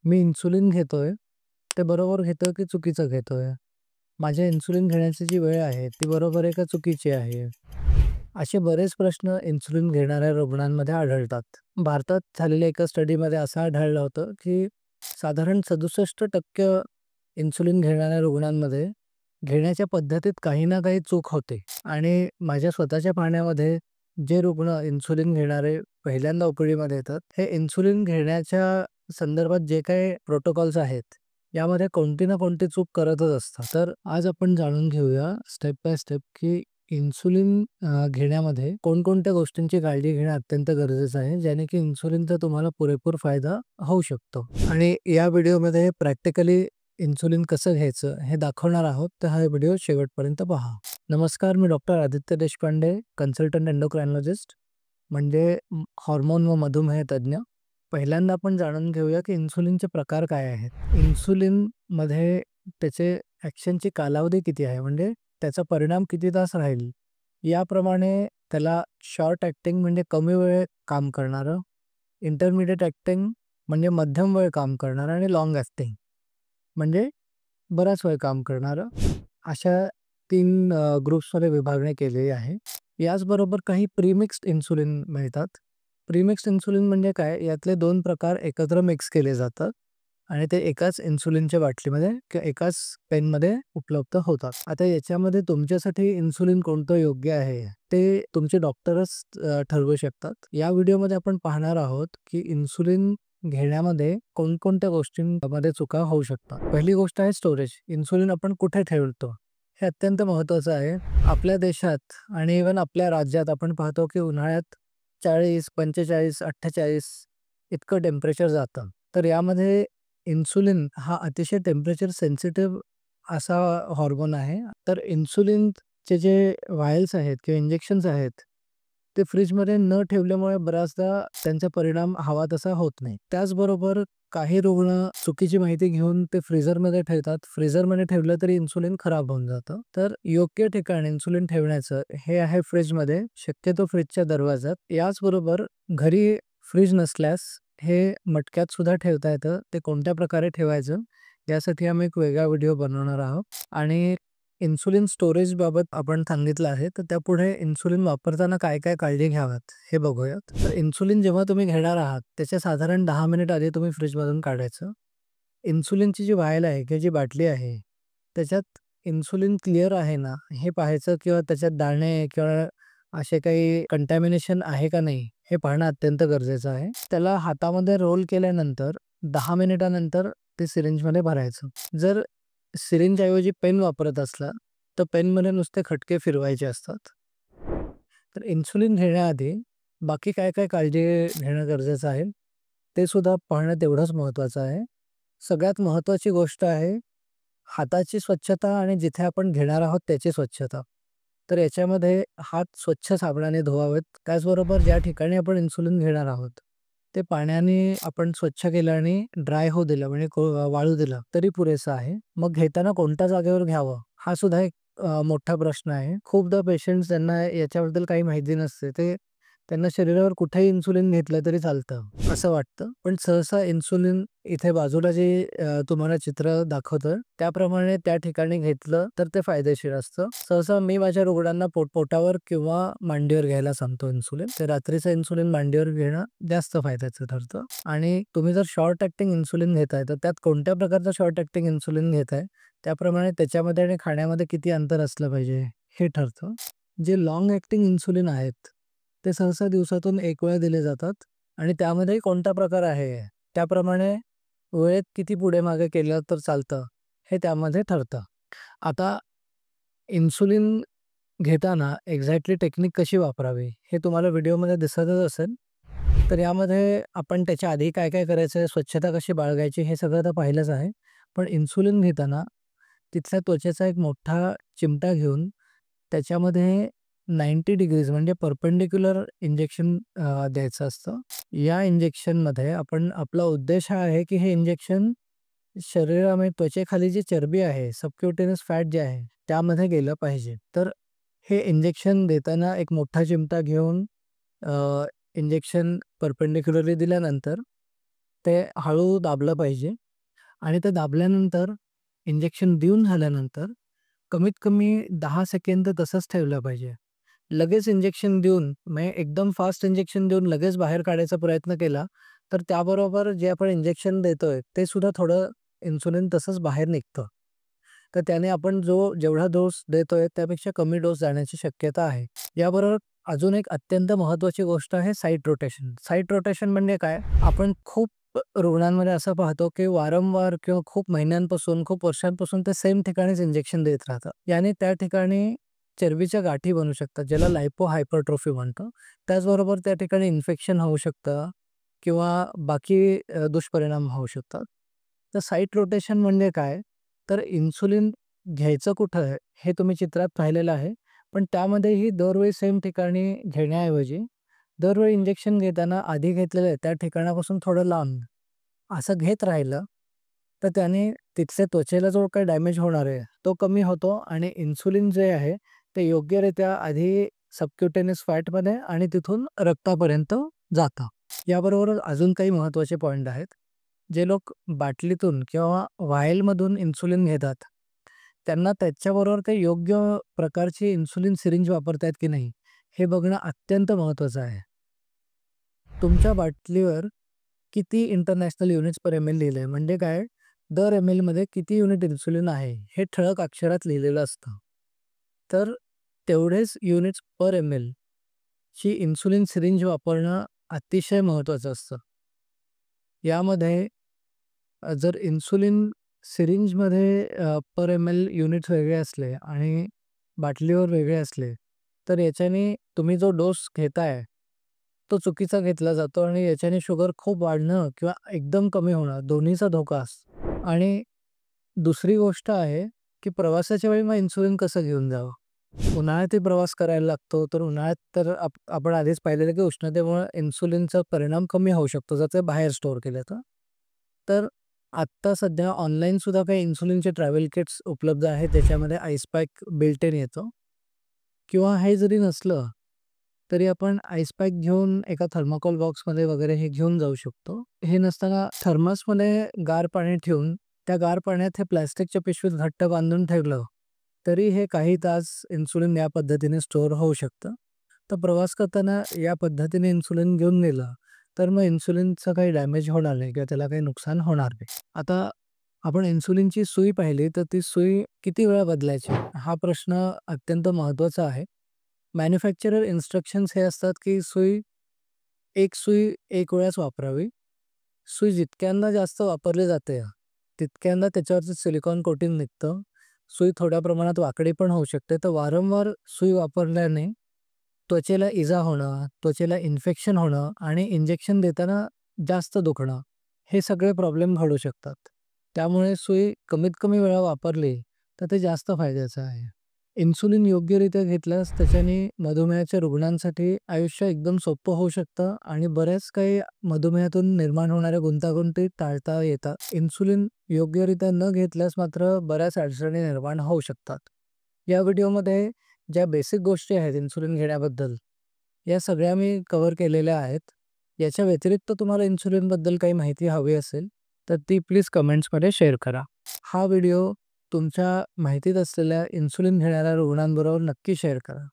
मी insulin घेतोय, ते बरोबर घेतोय की चुकीचं घेतोय? माझ्या इन्सुलिन घेण्याची जी वेळ आहे, ती बरोबर आहे का चुकीची आहे? असे बरेच प्रश्न इन्सुलिन घेणाऱ्या रुग्णांमध्ये आढळतात. भारतात झालेल्या एका स्टडीमध्ये असं आढळलं होतं, की साधारण 67% इन्सुलिन घेणाऱ्या रुग्णांमध्ये घेण्याच्या पद्धतीत काही ना काही चूक होते आणि माझ्या स्वतःच्या पाहण्यामध्ये जे रुग्ण इन्सुलिन घेणारे पहिल्यांदा ओपीडीमध्ये येतात, हे इन्सुलिन घेण्याच्या संदर्भात जे काही प्रोटोकॉल्स आहेत, यामध्ये कोणती ना कोणती चूक करतच असतात. तर आज आपण जाणून घेऊया स्टेप बाय स्टेप, की इन्सुलिन घेण्यामध्ये कोणकोणत्या गोष्टींची काळजी घेणं अत्यंत गरजेचं आहे, ज्याने की इन्सुलिनचा तुम्हाला पुरेपूर फायदा होऊ शकतो. आणि या व्हिडिओमध्ये प्रॅक्टिकली इन्सुलिन कसं घ्यायचं हे दाखवणार आहोत, तर हा व्हिडिओ शेवटपर्यंत पहा. नमस्कार, मी डॉक्टर आदित्य देशपांडे, कन्सल्टंट एंडोक्राइनॉलॉजिस्ट, म्हणजे हॉर्मोन व मधुमेह तज्ज्ञ. पहिल्यांदा आपण जाणून घेऊया की इन्सुलिनचे प्रकार काय आहेत. इन्सुलिनमध्ये त्याचे ॲक्शनची कालावधी किती आहे, म्हणजे त्याचा परिणाम किती तास राहील, याप्रमाणे त्याला शॉर्ट ॲक्टिंग म्हणजे कमी वेळ काम करणारं, इंटरमिडिएट ॲक्टिंग म्हणजे मध्यम वेळ काम करणारं आणि लाँग ॲक्टिंग म्हणजे बराच वेळ काम करणारं, अशा 3 ग्रुप्समध्ये विभागणी केलेली आहे. याचबरोबर काही प्रीमिक्स्ड इन्सुलिन मिळतात. प्रीमिक्स्ड इन्सुलिन म्हणजे काय? यातले 2 प्रकार एकत्र मिक्स केले जातात आणि ते एकाच इन्सुलिनच्या बाटलीमध्ये किंवा एकाच पेनमध्ये उपलब्ध होतात. आता याच्यामध्ये तुमच्यासाठी इन्सुलिन कोणतं योग्य आहे, ते तुमचे डॉक्टरच ठरवू शकतात. या व्हिडिओमध्ये आपण पाहणार आहोत, की इन्सुलिन घेण्यामध्ये कोणकोणत्या गोष्टींमध्ये चुका होऊ शकतात. पहिली गोष्ट आहे स्टोरेज. इन्सुलिन आपण कुठे ठेवतो? हे अत्यंत महत्त्वाचं आहे. आपल्या देशात आणि इव्हन आपल्या राज्यात आपण पाहतो, की उन्हाळ्यात 40, 45, 48 इतकं टेम्परेचर जातं. तर यामध्ये इन्सुलिन हा अतिशय टेम्परेचर सेन्सिटिव्ह असा हॉर्मोन आहे. तर इन्सुलिनचे जे व्हायल्स आहेत किंवा इंजेक्शन्स आहेत, ते फ्रिजमध्ये न ठेवल्यामुळे बऱ्याचदा त्यांचा परिणाम हवा तसा होत नाही. त्याचबरोबर काही रुग्ण चुकीची माहिती घेऊन ते फ्रीझरमध्ये ठेवतात. फ्रीझरमध्ये ठेवलं तरी इन्सुलिन खराब होऊन जातं. तर योग्य ठिकाणी इन्सुलिन ठेवण्याचं हे आहे फ्रिजमध्ये, शक्यतो फ्रिजच्या दरवाजात. याचबरोबर घरी फ्रिज नसल्यास हे मटक्यात सुद्धा ठेवता येतं. ते कोणत्या प्रकारे ठेवायचं यासाठी आम्ही एक वेगळा व्हिडिओ बनवणार आहोत. आणि इन्सुलिन स्टोरेजबाबत आपण सांगितलं आहे, तर त्यापुढे इन्सुलिन वापरताना काय-काय काळजी घ्याव्यात हे बघूयात. तर इन्सुलिन जेव्हा तुम्ही घेणार आहात, त्याच्या साधारण 10 मिनिट आधी तुम्ही फ्रिजमधून काढायचं. इन्सुलिनची जी व्हायल आहे किंवा जी बाटली आहे, त्याच्यात इन्सुलिन क्लिअर आहे ना, हे पाहायचं किंवा त्याच्यात दाणे किंवा असे काही कंटॅमिनेशन आहे का नाही, हे पाहणं अत्यंत गरजेचं आहे. त्याला हातामध्ये रोल केल्यानंतर 10 मिनिटानंतर ते सिरिंजमध्ये भरायचं. जर सिरिंजऐवजी पेन वापरत असला, तर पेनमध्ये नुसते खटके फिरवायचे असतात. तर इन्सुलिन घेण्याआधी बाकी काय-काय काळजी घेणं गरजेचं आहे, ते सुद्धा पाहणं तेवढंच महत्त्वाचं आहे. सगळ्यात महत्त्वाची गोष्ट आहे हाताची स्वच्छता आणि जिथे आपण घेणार आहोत त्याची स्वच्छता. तर याच्यामध्ये हात स्वच्छ साबणाने धुवावेत. त्याचबरोबर ज्या ठिकाणी आपण इन्सुलिन घेणार आहोत, ते पाण्याने आपण स्वच्छ केलं आणि ड्राय होऊ दिलं, म्हणजे वाळू दिलं तरी पुरेसं आहे. मग घेताना कोणत्या जागेवर घ्यावं, हा सुद्धा एक मोठा प्रश्न आहे. खूपदा पेशंट्स ज्यांना याच्याबद्दल काही माहिती नसते, ते त्यांना शरीरावर कुठेही इन्सुलिन घेतलं तरी चालतं, असं वाटतं. पण सहसा इन्सुलिन इथे बाजूला जे तुम्हाला चित्र दाखवतोय, त्याप्रमाणे त्या ठिकाणी घेतलं तर ते फायदेशीर असतं. सहसा मी माझ्या रुग्णांना पोटावर किंवा मांडीवर घ्यायला सांगतो इन्सुलिन. ते रात्रीचं इन्सुलिन मांडीवर घेणं जास्त फायद्याचं ठरतं. आणि तुम्ही जर शॉर्ट ॲक्टिंग इन्सुलिन घेताय, तर त्यात कोणत्या प्रकारचं शॉर्ट ॲक्टिंग इन्सुलिन घेताय, त्याप्रमाणे त्याच्यामध्ये आणि खाण्यामध्ये किती अंतर असलं पाहिजे, हे ठरतं. जे लाँग ॲक्टिंग इन्सुलिन आहेत, ते सहसा दिवसातून 1 वेळा दिले जातात आणि त्यामध्येही कोणता प्रकार आहे, त्याप्रमाणे वेळेत किती पुढे-मागे केलं तर चालतं, हे त्यामध्ये ठरतं. आता इन्सुलिन घेताना एक्झॅक्टली टेक्निक कशी वापरावी, हे तुम्हाला व्हिडिओमध्ये दिसतच असेल. तर यामध्ये आपण त्याच्या आधी काय-काय करायचं, स्वच्छता कशी बाळगायची, हे सगळं तर पाहिलंच आहे. पण इन्सुलिन घेताना तिथल्या त्वचेचा एक मोठा चिमटा घेऊन त्याच्यामध्ये 90 डिग्रीज म्हणजे परपेंडिक्युलर इंजेक्शन द्यायचं असतं. या इंजेक्शनमध्ये आपला उद्देश हा आहे, की हे इंजेक्शन शरीरामध्ये त्वचेखाली जी चरबी आहे, सबक्युटेनियस फॅट जे आहे, त्यामध्ये गेलं पाहिजे. तर हे इंजेक्शन देताना एक मोठा चिमटा घेऊन इंजेक्शन परपेंडिक्युलरली दिल्यानंतर ते हळू दाबलं पाहिजे आणि ते दाबल्यानंतर इंजेक्शन देऊन झाल्यानंतर कमीत कमी 10 सेकंद तसंच ठेवलं पाहिजे. लगेच इंजेक्शन देऊन म्हणजे एकदम फास्ट इंजेक्शन देऊन लगेच बाहेर काढायचा प्रयत्न केला, तर त्याबरोबर जे आपण इंजेक्शन देतोय ते सुद्धा थोडं इन्सुलिन तसंच बाहेर निघतं. तर त्याने आपण जेवढा डोस देतोय त्यापेक्षा कमी डोस जाण्याची शक्यता आहे. याबरोबर अजून एक अत्यंत महत्त्वाची गोष्ट आहे साइट रोटेशन. साइट रोटेशन म्हणजे काय? आपण खूप रुग्णांमध्ये असं पाहतो, की वारंवार किंवा खूप महिन्यांपासून, खूप वर्षांपासून ते सेम ठिकाणीच इंजेक्शन देत राहतात. याने त्या ठिकाणी चरबीच्या गाठी बनू शकतात, ज्याला लायपो हायपरट्रोफी म्हणतो. त्याचबरोबर त्या ठिकाणी इन्फेक्शन होऊ शकतं किंवा बाकी दुष्परिणाम होऊ शकतात. तर साइट रोटेशन म्हणजे काय? तर इन्सुलिन घ्यायचं कुठं आहे, हे तुम्ही चित्रात पाहिलेलं आहे. पण त्यामध्येही दरवेळी सेम ठिकाणी घेण्याऐवजी दरवेळी इंजेक्शन घेताना आधी घेतलेलं आहे त्या ठिकाणापासून थोडं लांब असं घेत राहिलं, तर त्याने तिथल्या त्वचेला जो काही डॅमेज होणार आहे, तो कमी होतो आणि इन्सुलिन जे आहे, ते योग्यरित्या आधी सबक्युटेनियस फॅटमध्ये आणि तिथून रक्तापर्यंत जातं. याबरोबर अजून काही महत्त्वाचे पॉइंट आहेत. जे लोक बाटलीतून किंवा व्हायलमधून इन्सुलिन घेतात, त्यांना त्याच्याबरोबर काही योग्य प्रकारची इन्सुलिन सिरिंज वापरतायत की नाही, हे बघणं अत्यंत महत्त्वाचं आहे. तुमच्या बाटलीवर किती इंटरनॅशनल युनिट्स पर एम-एल लिहिलंय, म्हणजे काय? दर एम-एलमध्ये किती युनिट इन्सुलिन आहे, हे ठळक अक्षरात लिहिलेलं असतं. तर तेवढेच युनिट्स पर एम-एल ची इन्सुलिन सिरिंज वापरणं अतिशय महत्त्वाचं असतं. यामध्ये जर इन्सुलिन सिरिंजमध्ये पर एम-एल युनिट्स वेगळे असले आणि बाटलीवर वेगळे असले, तर याच्याने तुम्ही जो डोस घेताय, तो चुकीचा घेतला जातो आणि याच्याने शुगर खूप वाढणं किंवा एकदम कमी होणं दोन्हीचा धोका असतो. आणि दुसरी गोष्ट आहे, की प्रवासाच्या वेळी मग इन्सुलिन कसं घेऊन जावं? उन्हाळ्यातही प्रवास करायला लागतो, तर उन्हाळ्यात तर आपण आधीच पाहिलेलं की उष्णतेमुळे इन्सुलिनचा परिणाम कमी होऊ शकतो, जर ते बाहेर स्टोअर केलं तर. तर आत्ता सध्या ऑनलाईन सुद्धा काही इन्सुलिनचे ट्रॅव्हल किट्स उपलब्ध आहेत, ज्याच्यामध्ये आईस पॅक बिल्ट इन येतो किंवा हे जरी नसलं, तरी आपण आईस पॅक घेऊन एका थर्माकोल बॉक्समध्ये वगैरे हे घेऊन जाऊ शकतो. हे नसताना थर्मसमध्ये गार पाणी ठेवून, त्या गार पाण्यात हे प्लास्टिकच्या पिशवीत घट्ट बांधून ठेवलं, तरी हे काही तास इन्सुलिन या पद्धतीने स्टोअर होऊ शकतं. तर प्रवास करताना या पद्धतीने इन्सुलिन घेऊन गेलं, तर मग इन्सुलिनचं काही डॅमेज होणार नाही किंवा त्याला काही नुकसान होणार नाही. आता आपण इन्सुलिनची सुई पाहिली, तर ती सुई किती वेळा बदलायची? हा प्रश्न अत्यंत महत्त्वाचा आहे. मॅन्युफॅक्चरर इन्स्ट्रक्शन्स हे असतात, की एक सुई एक वेळाच वापरावी. सुई जितक्यांदा जास्त वापरली जाते, तितक्यांदा त्याच्यावरचं सिलिकॉन कोटिंग निघतं. सुई थोड्या प्रमाणात वाकडी पण होऊ शकते. तर वारंवार सुई वापरल्याने त्वचेला इजा होणं, त्वचेला इन्फेक्शन होणं आणि इंजेक्शन देताना जास्त दुखणं, हे सगळे प्रॉब्लेम घडू शकतात. त्यामुळे सुई कमीत कमी वेळा वापरली, तर ते जास्त फायद्याचं आहे. इन्सुलिन योग्यरित्या घेतल्यास त्याच्याने मधुमेहाच्या रुग्णांसाठी आयुष्य एकदम सोपं होऊ शकतं आणि बऱ्याच काही मधुमेहातून निर्माण होणाऱ्या गुंतागुंती टाळता येतात. इन्सुलिन योग्यरित्या न घेतल्यास मात्र बऱ्याच अडचणी निर्माण होऊ शकतात. या व्हिडिओमध्ये ज्या बेसिक गोष्टी आहेत इन्सुलिन घेण्याबद्दल, या सगळ्या मी कव्हर केलेल्या आहेत. याच्या व्यतिरिक्त तुम्हाला इन्सुलिनबद्दल काही माहिती हवी असेल, तर ती प्लीज कमेंट्समध्ये शेअर करा. हा व्हिडिओ तुमच्या माहितीत असलेल्या इन्सुलिन घेणाऱ्या रुग्णांबरोबर नक्की शेअर करा.